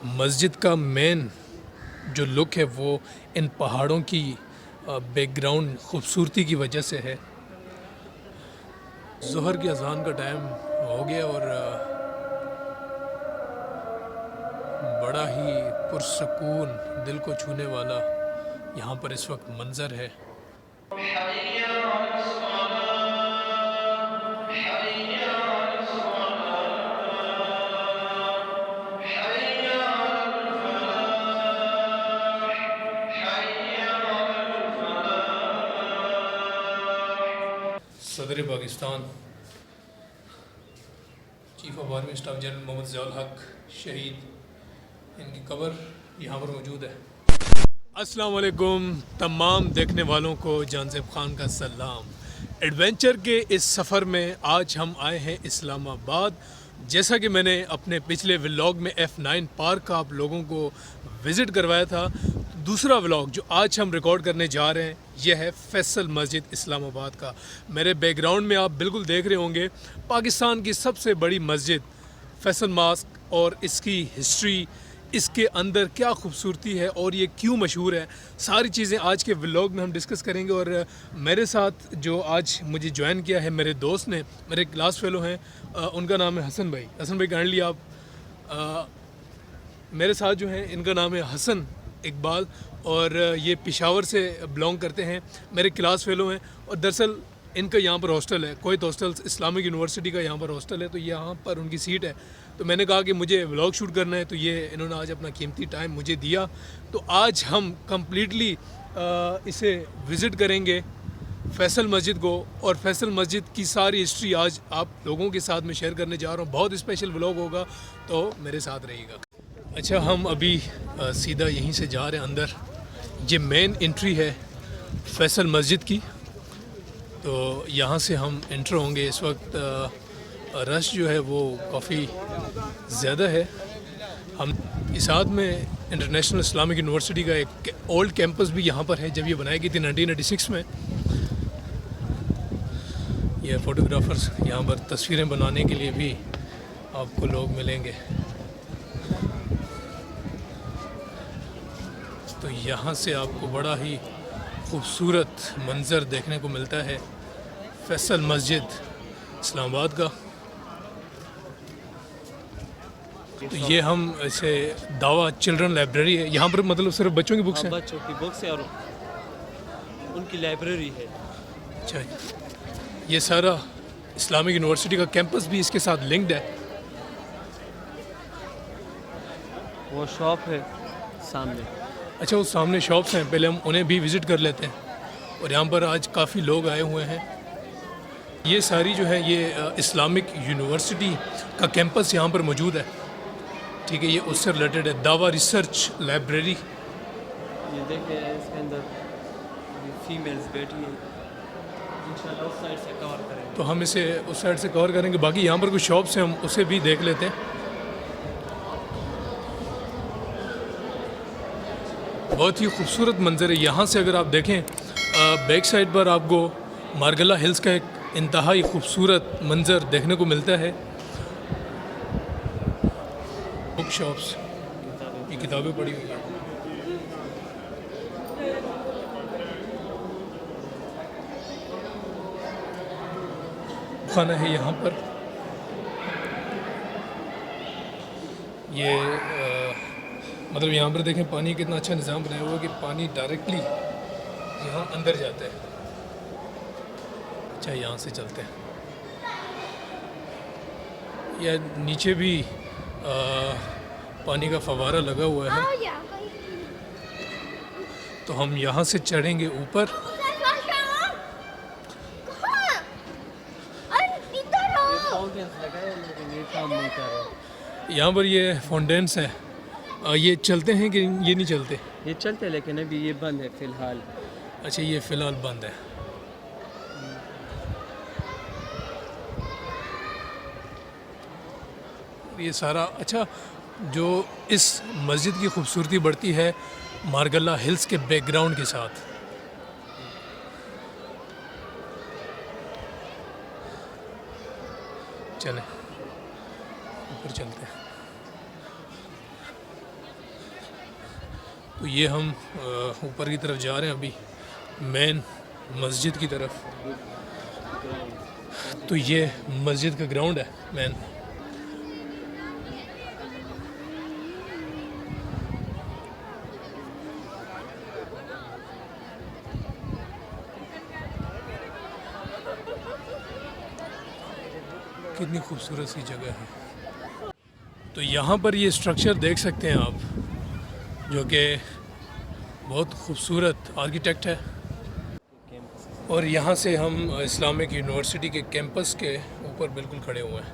मस्जिद का मेन जो लुक है वो इन पहाड़ों की बैकग्राउंड खूबसूरती की वजह से है। ज़ोहर की अज़ान का टाइम हो गया और बड़ा ही पुरसकून दिल को छूने वाला यहाँ पर इस वक्त मंज़र है। सदर Pakistan chief of army staff general Mohammad Ziaul Haq शहीद, इनकी कब्र यहाँ पर मौजूद है। अस्सलाम वालेकुम तमाम देखने वालों को जानज़ेब खान का सलाम। एडवेंचर के इस सफ़र में आज हम आए हैं इस्लामाबाद। जैसा कि मैंने अपने पिछले व्लॉग में F9 पार्क का आप लोगों को विज़िट करवाया था, दूसरा व्लॉग जो आज हम रिकॉर्ड करने जा रहे हैं यह है फैसल मस्जिद इस्लामाबाद का। मेरे बैकग्राउंड में आप बिल्कुल देख रहे होंगे पाकिस्तान की सबसे बड़ी मस्जिद फैसल मॉस्क और इसकी हिस्ट्री, इसके अंदर क्या खूबसूरती है और ये क्यों मशहूर है, सारी चीज़ें आज के व्लॉग में हम डिस्कस करेंगे। और मेरे साथ जो आज मुझे ज्वाइन किया है मेरे दोस्त ने, मेरे क्लास फेलो हैं, उनका नाम है हसन भाई। हसन भाई काइंडली आप मेरे साथ जो हैं इनका नाम है हसन इकबाल और ये पेशावर से बिलोंग करते हैं, मेरे क्लास फेलो हैं। और दरअसल इनका यहाँ पर हॉस्टल है, कोयत हॉस्टल इस्लामिक यूनिवर्सिटी का यहाँ पर हॉस्टल है, तो यहाँ पर उनकी सीट है। तो मैंने कहा कि मुझे व्लॉग शूट करना है, तो ये इन्होंने आज अपना कीमती टाइम मुझे दिया। तो आज हम कम्प्लीटली इसे विज़िट करेंगे फैसल मस्जिद को, और फैसल मस्जिद की सारी हिस्ट्री आज आप लोगों के साथ में शेयर करने जा रहा हूँ। बहुत स्पेशल व्लॉग होगा, तो मेरे साथ रहिएगा। अच्छा, हम अभी सीधा यहीं से जा रहे हैं अंदर। ये मेन एंट्री है फैसल मस्जिद की, तो यहाँ से हम एंटर होंगे। इस वक्त रश जो है वो काफ़ी ज़्यादा है। हम इस साथ में इंटरनेशनल इस्लामिक यूनिवर्सिटी का एक ओल्ड कैंपस भी यहाँ पर है, जब ये बनाई गई थी 1986 में। ये फ़ोटोग्राफ़र्स यहाँ पर तस्वीरें बनाने के लिए भी आपको लोग मिलेंगे। तो यहाँ से आपको बड़ा ही खूबसूरत मंज़र देखने को मिलता है फैसल मस्जिद इस्लामाबाद का। तो ये हम ऐसे दावा चिल्ड्रन लाइब्रेरी है, यहाँ पर मतलब सिर्फ बच्चों की बुक्स हैं? बच्चों की बुक्स है और उनकी लाइब्रेरी है। अच्छा, ये सारा इस्लामिक यूनिवर्सिटी का कैंपस भी इसके साथ लिंक्ड है। वो शॉप है सामने। अच्छा, वो सामने शॉप्स हैं, पहले हम उन्हें भी विज़िट कर लेते हैं। और यहाँ पर आज काफ़ी लोग आए हुए हैं। ये सारी जो है ये इस्लामिक यूनिवर्सिटी का कैंपस यहाँ पर मौजूद है, ठीक है। ये उससे रिलेटेड है, दावा रिसर्च लाइब्रेरी। ये देखिए इसके अंदर फीमेल्स बैठी हैं, इंशाल्लाह उस साइड से कवर करेंगे। तो हम इसे उस साइड से कवर करेंगे। बाकी यहाँ पर कुछ शॉप्स हैं, हम उसे भी देख लेते हैं। बहुत ही खूबसूरत मंज़र है। यहाँ से अगर आप देखें बैक साइड पर आपको मारगला हिल्स का एक इंतहाई खूबसूरत मंज़र देखने को मिलता है। बुक शॉप्स, ये किताबें पड़ी हुई हैं। खाना है यहाँ पर। ये मतलब यहाँ पर देखें पानी कितना अच्छा निज़ाम बनाया हुआ है कि पानी डायरेक्टली यहाँ अंदर जाता है। अच्छा, यहाँ से चलते हैं। या नीचे भी पानी का फव्वारा लगा हुआ है, तो हम यहाँ से चढ़ेंगे ऊपर। यहाँ पर ये फाउंटेन्स हैं, ये चलते हैं कि ये नहीं चलते? ये चलते हैं लेकिन अभी ये बंद है फ़िलहाल। अच्छा, ये फ़िलहाल बंद है। ये सारा अच्छा, जो इस मस्जिद की खूबसूरती बढ़ती है मारगला हिल्स के बैकग्राउंड के साथ। चलें ऊपर चलते हैं। तो ये हम ऊपर की तरफ जा रहे हैं अभी मेन मस्जिद की तरफ। तो ये मस्जिद का ग्राउंड है मेन। कितनी खूबसूरत सी जगह है। तो यहाँ पर ये स्ट्रक्चर देख सकते हैं आप, जो कि बहुत खूबसूरत आर्किटेक्ट है। और यहाँ से हम इस्लामिक यूनिवर्सिटी के कैंपस के ऊपर बिल्कुल खड़े हुए हैं।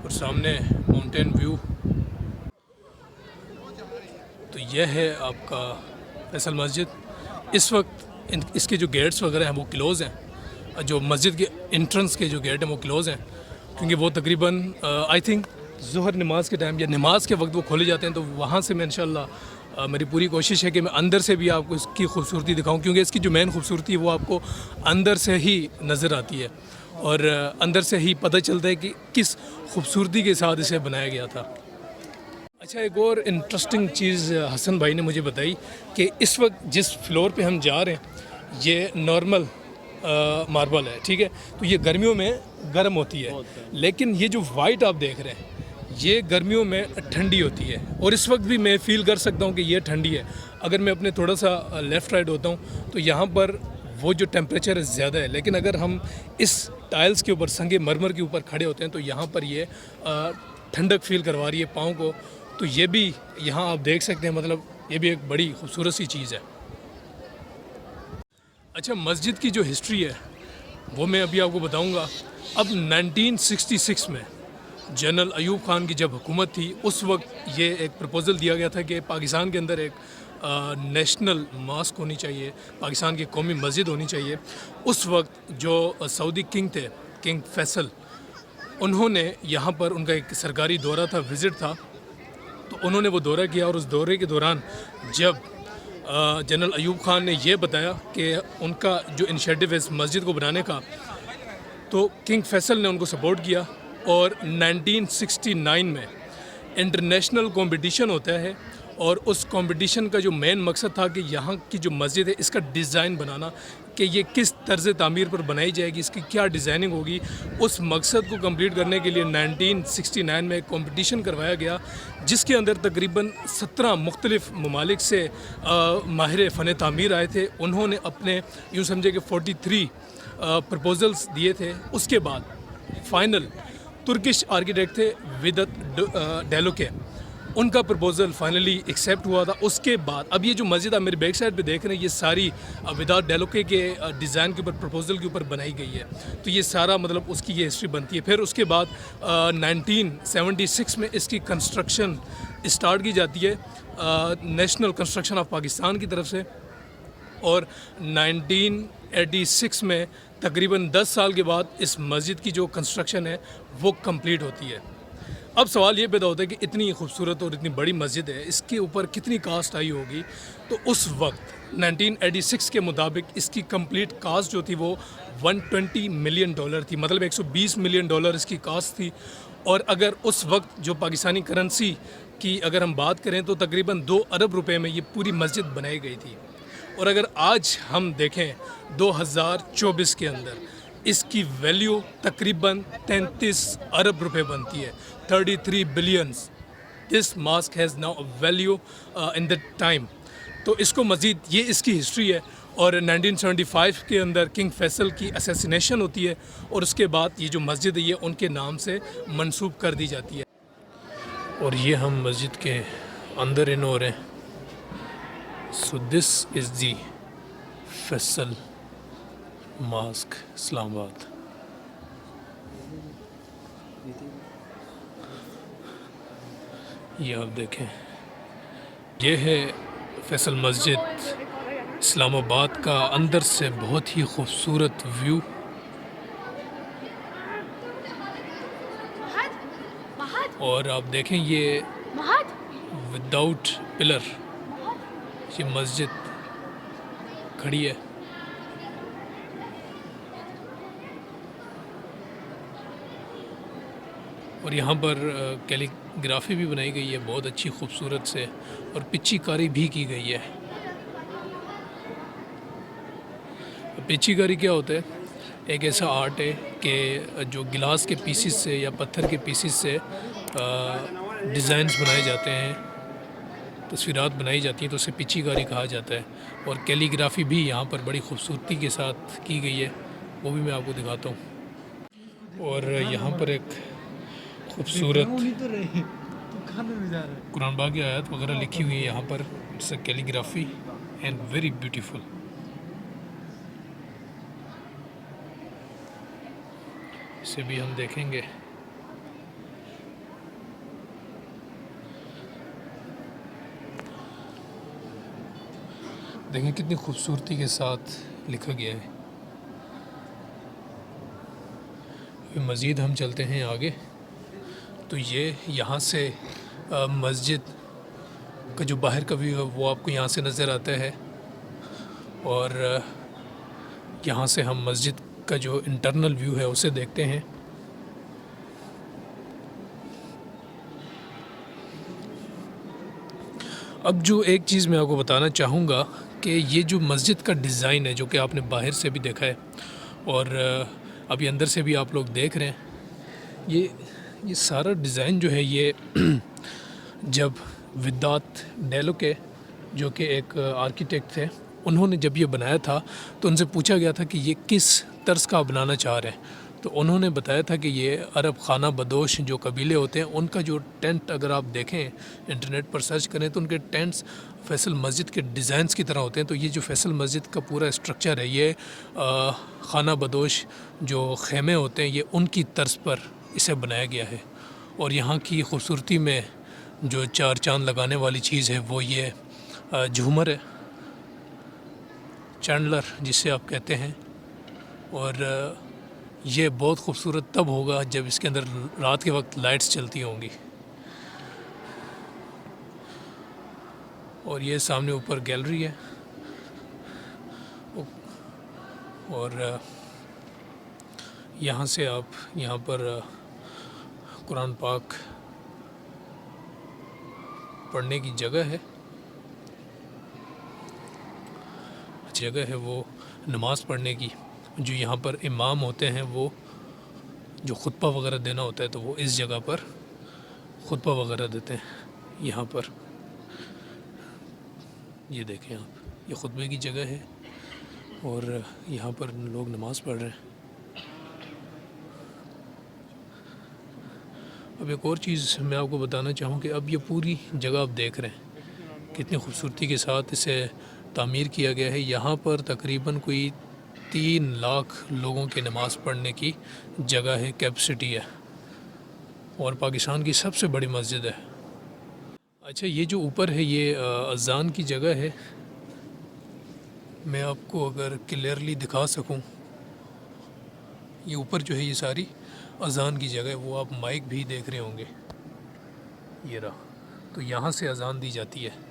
और सामने माउंटेन व्यू। तो यह है आपका फैसल मस्जिद। इस वक्त इसके जो गेट्स वगैरह हैं वो क्लोज़ हैं। जो मस्जिद के एंट्रेंस के जो गेट हैं वो क्लोज़ हैं, क्योंकि वो तकरीबन आई थिंक ज़ोहर नमाज के टाइम या नमाज के वक्त वो खोले जाते हैं। तो वहाँ से मैं इंशाल्लाह मेरी पूरी कोशिश है कि मैं अंदर से भी आपको इसकी खूबसूरती दिखाऊं, क्योंकि इसकी जो मेन खूबसूरती है वो आपको अंदर से ही नज़र आती है और अंदर से ही पता चलता है कि किस खूबसूरती के साथ इसे बनाया गया था। अच्छा, एक और इंटरेस्टिंग चीज़ हसन भाई ने मुझे बताई कि इस वक्त जिस फ्लोर पे हम जा रहे हैं ये नॉर्मल मार्बल है, ठीक है। तो ये गर्मियों में गर्म होती है, लेकिन ये जो वाइट आप देख रहे हैं ये गर्मियों में ठंडी होती है। और इस वक्त भी मैं फ़ील कर सकता हूँ कि ये ठंडी है। अगर मैं अपने थोड़ा सा लेफ़्ट राइट होता हूँ तो यहाँ पर वो जो टेम्परेचर है ज़्यादा है, लेकिन अगर हम इस टाइल्स के ऊपर, संगे मरमर के ऊपर खड़े होते हैं तो यहाँ पर ये ठंडक फ़ील करवा रही है पाँव को। तो ये भी यहाँ आप देख सकते हैं, मतलब ये भी एक बड़ी खूबसूरत सी चीज़ है। अच्छा, मस्जिद की जो हिस्ट्री है वो मैं अभी आपको बताऊंगा। अब 1966 में जनरल अयूब ख़ान की जब हुकूमत थी उस वक्त ये एक प्रपोज़ल दिया गया था कि पाकिस्तान के अंदर एक नेशनल मॉस्क होनी चाहिए, पाकिस्तान की कौमी मस्जिद होनी चाहिए। उस वक्त जो सऊदी किंग थे, किंग फैसल, उन्होंने यहाँ पर, उनका एक सरकारी दौरा था, विज़िट था, तो उन्होंने वो दौरा किया। और उस दौरे के दौरान जब जनरल अयूब ख़ान ने ये बताया कि उनका जो इनिशिएटिव है इस मस्जिद को बनाने का, तो किंग फैसल ने उनको सपोर्ट किया। और 1969 में इंटरनेशनल कंपटीशन होता है और उस कंपटीशन का जो मेन मकसद था कि यहाँ की जो मस्जिद है इसका डिज़ाइन बनाना, कि ये किस तर्ज़ तामीर पर बनाई जाएगी, इसकी क्या डिज़ाइनिंग होगी। उस मकसद को कंप्लीट करने के लिए 1969 में एक कॉम्पिटिशन करवाया गया, जिसके अंदर तकरीबन 17 मुख्तलिफ ममालिक से माहिर फ़न तामीर आए थे। उन्होंने अपने यूँ समझे कि 43 प्रपोज़ल्स दिए थे। उसके बाद फ़ाइनल तुर्किश आर्किटेक्ट थे विदत डेलोके, उनका प्रपोज़ल फाइनली एक्सेप्ट हुआ था। उसके बाद अब ये जो मस्जिद आप मेरे बैक साइड पे देख रहे हैं ये सारी विदाउट डेलोके के डिज़ाइन के ऊपर, प्रपोज़ल के ऊपर बनाई गई है। तो ये सारा मतलब उसकी ये हिस्ट्री बनती है। फिर उसके बाद 1976 में इसकी कंस्ट्रक्शन स्टार्ट की जाती है नेशनल कंस्ट्रक्शन ऑफ पाकिस्तान की तरफ से। और 1986 में तकरीबन 10 साल के बाद इस मस्जिद की जो कंस्ट्रक्शन है वो कंप्लीट होती है। अब सवाल ये पैदा होता है कि इतनी खूबसूरत और इतनी बड़ी मस्जिद है, इसके ऊपर कितनी कास्ट आई होगी। तो उस वक्त 1986 के मुताबिक इसकी कंप्लीट कास्ट जो थी वो $120 मिलियन थी, मतलब $120 मिलियन इसकी कास्ट थी। और अगर उस वक्त जो पाकिस्तानी करेंसी की अगर हम बात करें तो तकरीबन 2 अरब रुपए में ये पूरी मस्जिद बनाई गई थी। और अगर आज हम देखें 2024 के अंदर इसकी वैल्यू तकरीबन 33 अरब रुपए बनती है, 33 billions. This mosque has now a value in the time. तो इसको मज़ीद, ये इसकी हिस्ट्री है। और 1975 के अंदर किंग फैसल की असैसिनेशन होती है और उसके बाद ये जो मस्जिद है ये उनके नाम से मंसूब कर दी जाती है। और ये हम मस्जिद के अंदर इन हो रहे हैं। So this is the Faisal mosque Islamabad. ये आप देखें, ये है फैसल मस्जिद इस्लामाबाद का अंदर से बहुत ही खूबसूरत व्यू। और आप देखें ये विदाउट पिलर ये मस्जिद खड़ी है। और यहाँ पर कैलीग्राफी भी बनाई गई है बहुत अच्छी खूबसूरत से, और पिच्चीकारी भी की गई है। पिच्चीकारी क्या होता है? एक ऐसा आर्ट है कि जो गिलास के पीसीस से या पत्थर के पीसीस से डिज़ाइंस बनाए जाते हैं, तस्वीरात बनाई जाती हैं, तो उसे पिच्चीकारी कहा जाता है। और कैलीग्राफी भी यहाँ पर बड़ी खूबसूरती के साथ की गई है, वो भी मैं आपको दिखाता हूँ। और यहाँ पर एक खूबसूरत कुरान पाक की आयत वगैरह लिखी हुई है यहाँ पर, it's calligraphy and very beautiful. इसे भी हम देखेंगे। देखें कितनी खूबसूरती के साथ लिखा गया है। मज़ीद हम चलते हैं आगे, तो ये यहाँ से मस्जिद का जो बाहर का व्यू है वो आपको यहाँ से नज़र आता है, और यहाँ से हम मस्जिद का जो इंटरनल व्यू है उसे देखते हैं। अब जो एक चीज़ मैं आपको बताना चाहूँगा कि ये जो मस्जिद का डिज़ाइन है, जो कि आपने बाहर से भी देखा है और अभी अंदर से भी आप लोग देख रहे हैं, ये सारा डिज़ाइन जो है ये जब विदात डेलो के, जो कि एक आर्किटेक्ट थे, उन्होंने जब ये बनाया था तो उनसे पूछा गया था कि ये किस तर्ज का बनाना चाह रहे हैं, तो उन्होंने बताया था कि ये अरब खाना बदोश जो कबीले होते हैं उनका जो टेंट, अगर आप देखें इंटरनेट पर सर्च करें तो उनके टेंट्स फैसल मस्जिद के डिज़ाइंस की तरह होते हैं। तो ये जो फैसल मस्जिद का पूरा स्ट्रक्चर है, ये खाना बदोश जो खेमे होते हैं, ये उनकी तर्ज पर इसे बनाया गया है। और यहाँ की खूबसूरती में जो चार चांद लगाने वाली चीज़ है वो ये झूमर है, चैंडलर जिसे आप कहते हैं। और ये बहुत खूबसूरत तब होगा जब इसके अंदर रात के वक्त लाइट्स चलती होंगी। और ये सामने ऊपर गैलरी है, और यहाँ से आप यहाँ पर कुरान पाक पढ़ने की जगह है, वो नमाज़ पढ़ने की। जो यहाँ पर इमाम होते हैं वो जो खुतबा वगैरह देना होता है तो वो इस जगह पर खुतबा वगैरह देते हैं। यहाँ पर ये देखें आप, ये खुतबे की जगह है और यहाँ पर लोग नमाज़ पढ़ रहे हैं। अब एक और चीज़ मैं आपको बताना चाहूँ कि अब ये पूरी जगह आप देख रहे हैं कितनी खूबसूरती के साथ इसे तामीर किया गया है। यहाँ पर तकरीबन कोई 3 लाख लोगों के नमाज़ पढ़ने की जगह है, कैपेसिटी है, और पाकिस्तान की सबसे बड़ी मस्जिद है। अच्छा, ये जो ऊपर है ये अज़ान की जगह है। मैं आपको अगर क्लियरली दिखा सकूं, ये ऊपर जो है ये सारी अज़ान की जगह है। वो आप माइक भी देख रहे होंगे, ये रहा, तो यहाँ से अज़ान दी जाती है।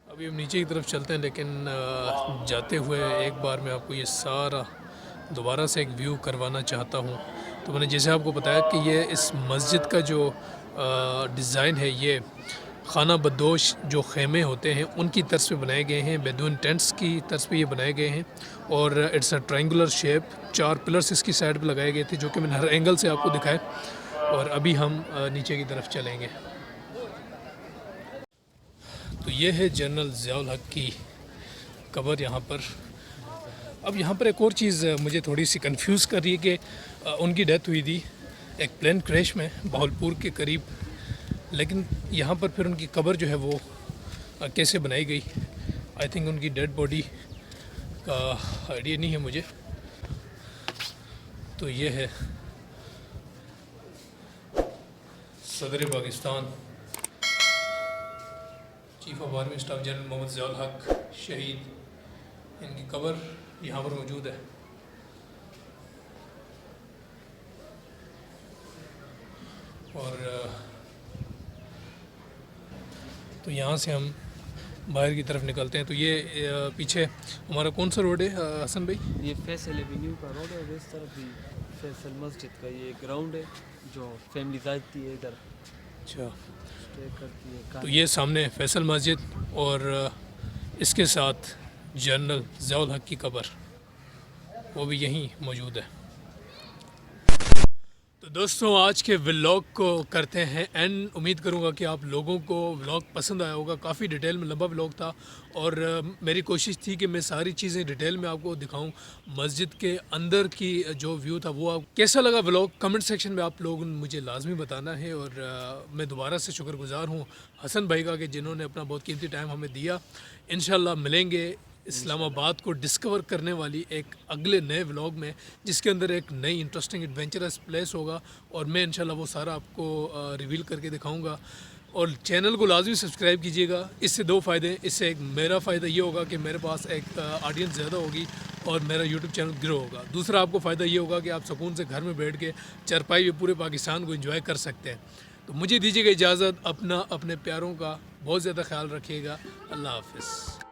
अभी हम नीचे की तरफ चलते हैं, लेकिन जाते हुए एक बार मैं आपको ये सारा दोबारा से एक व्यू करवाना चाहता हूँ। तो मैंने जैसे आपको बताया कि ये इस मस्जिद का जो डिज़ाइन है ये खाना बदोश जो खेमे होते हैं उनकी तर्ज पे बनाए गए हैं, बेदून टेंट्स की तर्ज पे ये बनाए गए हैं। और it's a triangular shape, 4 pillars इसकी साइड पे लगाए गए थे जो कि मैंने हर एंगल से आपको दिखाए। और अभी हम नीचे की तरफ चलेंगे। तो ये है जनरल ज़ियाउल हक की कबर यहाँ पर। अब यहाँ पर एक और चीज़ मुझे थोड़ी सी कंफ्यूज कर रही है कि उनकी डेथ हुई थी एक प्लेन क्रैश में बहावलपुर के करीब, लेकिन यहाँ पर फिर उनकी कबर जो है वो कैसे बनाई गई। आई थिंक उनकी डेड बॉडी का आइडिया नहीं है मुझे। तो ये है सदर Pakistan chief of army staff general Mohammad Ziaul Haq शहीद, इनकी कबर यहाँ पर मौजूद है। और तो यहाँ से हम बाहर की तरफ निकलते हैं। तो ये पीछे हमारा कौन सा रोड है हसन भाई? ये फैसल एवेन्यू का रोड है और इस तरफ भी फैसल मस्जिद का ये ग्राउंड है जो फैमिली जाती है इधर अच्छा, स्टे करती है। तो ये सामने फैसल मस्जिद और इसके साथ जनरल ज़ियाउल हक की कबर वो भी यहीं मौजूद है। तो दोस्तों आज के व्लॉग को करते हैं एंड। उम्मीद करूंगा कि आप लोगों को व्लॉग पसंद आया होगा। काफ़ी डिटेल में लंबा व्लॉग था और मेरी कोशिश थी कि मैं सारी चीज़ें डिटेल में आपको दिखाऊं। मस्जिद के अंदर की जो व्यू था वो आप कैसा लगा व्लॉग कमेंट सेक्शन में आप लोगों ने मुझे लाजमी बताना है। और मैं दोबारा से शुक्रगुजार हूँ हसन भाई का कि जिन्होंने अपना बहुत कीमती टाइम हमें दिया। इंशाल्लाह मिलेंगे इस्लामाबाद को डिस्कवर करने वाली एक अगले नए व्लॉग में, जिसके अंदर एक नई इंटरेस्टिंग एडवेंचरस प्लेस होगा और मैं इंशाल्लाह वो सारा आपको रिवील करके दिखाऊंगा। और चैनल को लाजमी सब्सक्राइब कीजिएगा। इससे दो फ़ायदे हैं। इससे एक मेरा फ़ायदा ये होगा कि मेरे पास एक ऑडियंस ज़्यादा होगी और मेरा यूट्यूब चैनल ग्रो होगा। दूसरा आपको फ़ायदा ये होगा कि आप सुकून से घर में बैठ के चारपाई में पूरे पाकिस्तान को एंजॉय कर सकते हैं। तो मुझे दीजिएगा इजाज़त। अपना अपने प्यारों का बहुत ज़्यादा ख्याल रखिएगा। अल्लाह हाफ़िज़।